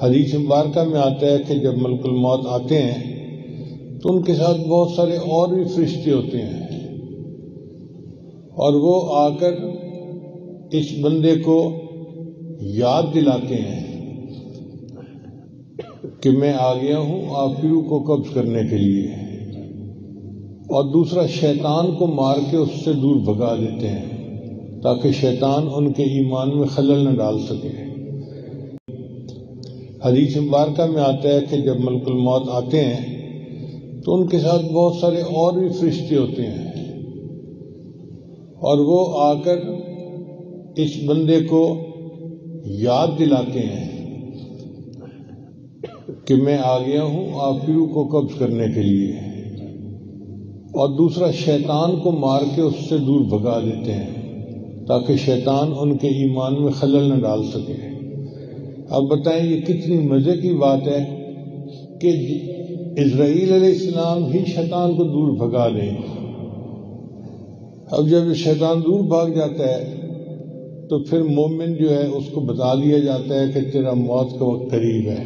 حدیث مبارکہ میں آتا ہے کہ جب ملک الموت آتے ہیں تو ان کے ساتھ بہت سارے اور بھی فرشتے ہوتے ہیں، اور وہ آ کر اس بندے کو یاد دلاتے ہیں کہ میں آ گیا ہوں آپ کی روح کو قبض کرنے کے لیے، اور دوسرا شیطان کو مار کے اس سے دور بھگا دیتے ہیں تاکہ شیطان ان کے ایمان میں خلل نہ ڈال سکے۔ حدیث مبارکہ میں آتا ہے کہ جب ملک الموت آتے ہیں تو ان کے ساتھ بہت سارے اور بھی فرشتے ہوتے ہیں، اور وہ آ کر اس بندے کو یاد دلاتے ہیں کہ میں آ گیا ہوں آپ کی روح کو قبض کرنے کے لیے، اور دوسرا شیطان کو مار کے اس سے دور بھگا دیتے ہیں تاکہ شیطان ان کے ایمان میں خلل نہ ڈال سکے۔ اب بتائیں یہ کتنی مزے کی بات ہے کہ اسرائیل علیہ السلام ہی شیطان کو دور بھگا دیں۔ اب جب شیطان دور بھاگ جاتا ہے تو پھر مومن جو ہے اس کو بتا دیا جاتا ہے کہ تیرا موت کا وقت قریب ہے۔